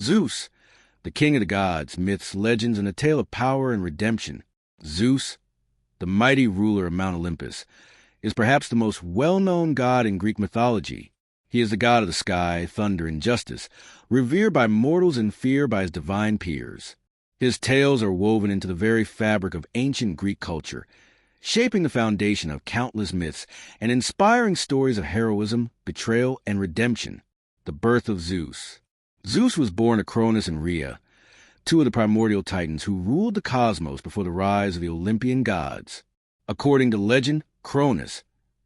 Zeus, the king of the gods, myths, legends, and a tale of power and redemption. Zeus, the mighty ruler of Mount Olympus, is perhaps the most well-known god in Greek mythology. He is the god of the sky, thunder, and justice, revered by mortals and feared by his divine peers. His tales are woven into the very fabric of ancient Greek culture, shaping the foundation of countless myths and inspiring stories of heroism, betrayal, and redemption. The birth of Zeus. Zeus was born to Cronus and Rhea, two of the primordial titans who ruled the cosmos before the rise of the Olympian gods. According to legend, Cronus,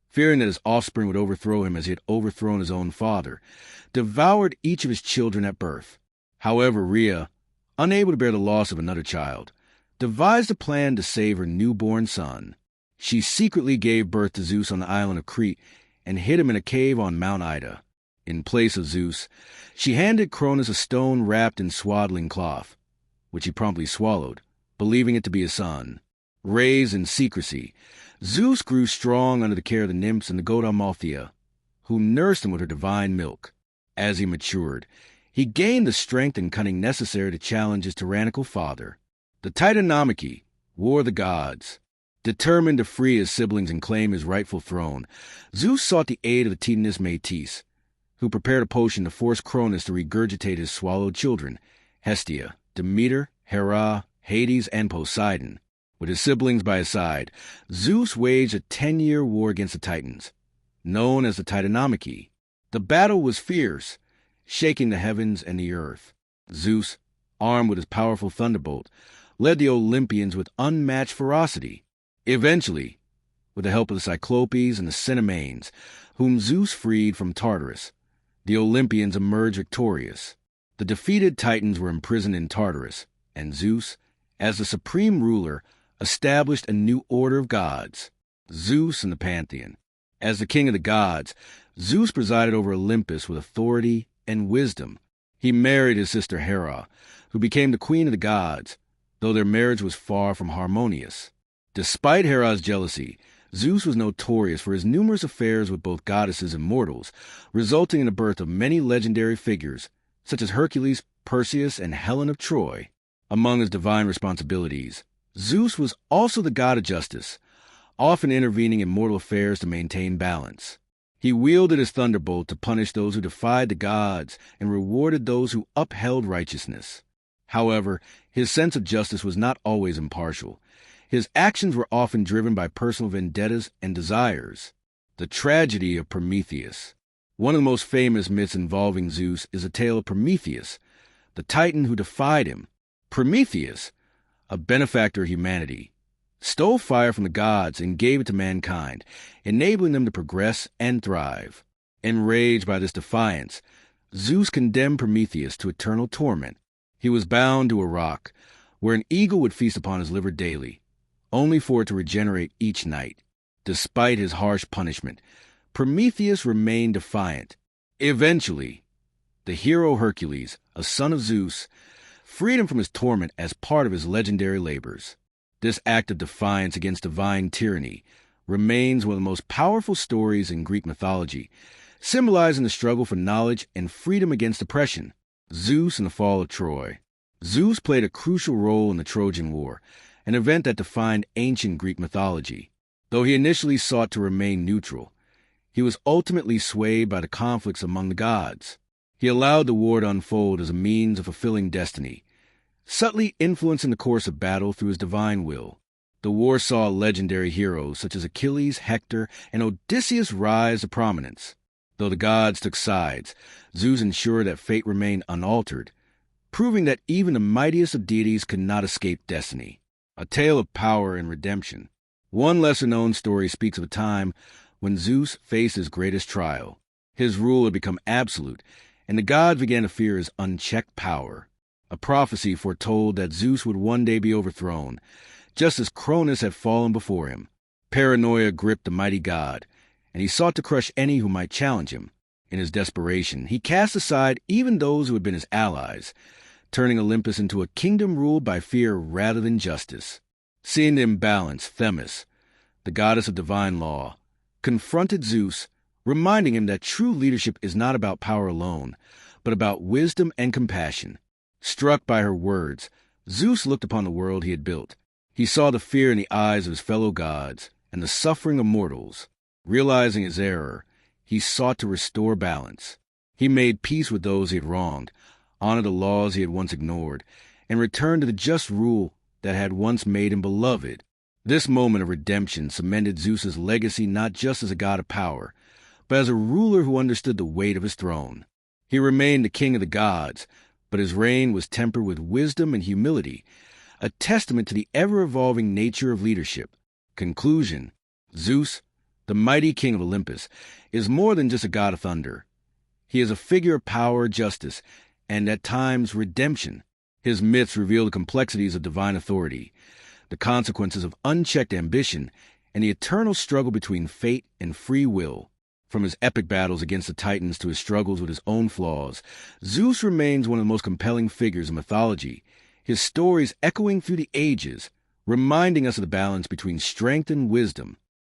fearing that his offspring would overthrow him as he had overthrown his own father, devoured each of his children at birth. However, Rhea, unable to bear the loss of another child, devised a plan to save her newborn son. She secretly gave birth to Zeus on the island of Crete and hid him in a cave on Mount Ida. In place of Zeus, she handed Cronus a stone wrapped in swaddling cloth, which he promptly swallowed, believing it to be his son. Raised in secrecy, Zeus grew strong under the care of the nymphs and the god Amalthea, who nursed him with her divine milk. As he matured, he gained the strength and cunning necessary to challenge his tyrannical father. The Titanomachy, War of the Gods. Determined to free his siblings and claim his rightful throne, Zeus sought the aid of the Titaness Métis, who prepared a potion to force Cronus to regurgitate his swallowed children, Hestia, Demeter, Hera, Hades, and Poseidon. With his siblings by his side, Zeus waged a 10-year war against the Titans, known as the Titanomachy. The battle was fierce, shaking the heavens and the earth. Zeus, armed with his powerful thunderbolt, led the Olympians with unmatched ferocity. Eventually, with the help of the Cyclopes and the Cinemanes, whom Zeus freed from Tartarus, the Olympians emerged victorious. The defeated Titans were imprisoned in Tartarus, and Zeus, as the supreme ruler, established a new order of gods, Zeus and the Pantheon. As the king of the gods, Zeus presided over Olympus with authority and wisdom. He married his sister Hera, who became the queen of the gods, though their marriage was far from harmonious. Despite Hera's jealousy, Zeus was notorious for his numerous affairs with both goddesses and mortals, resulting in the birth of many legendary figures, such as Hercules, Perseus, and Helen of Troy. Among his divine responsibilities, Zeus was also the god of justice, often intervening in mortal affairs to maintain balance. He wielded his thunderbolt to punish those who defied the gods and rewarded those who upheld righteousness. However, his sense of justice was not always impartial. His actions were often driven by personal vendettas and desires. The tragedy of Prometheus. One of the most famous myths involving Zeus is a tale of Prometheus, the titan who defied him. Prometheus, a benefactor of humanity, stole fire from the gods and gave it to mankind, enabling them to progress and thrive. Enraged by this defiance, Zeus condemned Prometheus to eternal torment. He was bound to a rock, where an eagle would feast upon his liver daily, only for it to regenerate each night. Despite his harsh punishment, Prometheus remained defiant. Eventually, the hero Hercules, a son of Zeus, freed him from his torment as part of his legendary labors. This act of defiance against divine tyranny remains one of the most powerful stories in Greek mythology, symbolizing the struggle for knowledge and freedom against oppression. Zeus and the fall of Troy. Zeus played a crucial role in the Trojan War, an event that defined ancient Greek mythology. Though he initially sought to remain neutral, he was ultimately swayed by the conflicts among the gods. He allowed the war to unfold as a means of fulfilling destiny, subtly influencing the course of battle through his divine will. The war saw legendary heroes such as Achilles, Hector, and Odysseus rise to prominence. Though the gods took sides, Zeus ensured that fate remained unaltered, proving that even the mightiest of deities could not escape destiny. A tale of power and redemption. One lesser-known story speaks of a time when Zeus faced his greatest trial. His rule had become absolute, and the gods began to fear his unchecked power. A prophecy foretold that Zeus would one day be overthrown, just as Cronus had fallen before him. Paranoia gripped the mighty god, and he sought to crush any who might challenge him. In his desperation, he cast aside even those who had been his allies, turning Olympus into a kingdom ruled by fear rather than justice. Seeing the imbalance, Themis, the goddess of divine law, confronted Zeus, reminding him that true leadership is not about power alone, but about wisdom and compassion. Struck by her words, Zeus looked upon the world he had built. He saw the fear in the eyes of his fellow gods and the suffering of mortals. Realizing his error, he sought to restore balance. He made peace with those he had wronged, honored the laws he had once ignored, and returned to the just rule that had once made him beloved. This moment of redemption cemented Zeus's legacy not just as a god of power, but as a ruler who understood the weight of his throne. He remained the king of the gods, but his reign was tempered with wisdom and humility, a testament to the ever-evolving nature of leadership. Conclusion: Zeus, the mighty king of Olympus, is more than just a god of thunder. He is a figure of power, justice, and at times redemption. His myths reveal the complexities of divine authority, the consequences of unchecked ambition, and the eternal struggle between fate and free will. From his epic battles against the Titans to his struggles with his own flaws, Zeus remains one of the most compelling figures in mythology, his stories echoing through the ages, reminding us of the balance between strength and wisdom,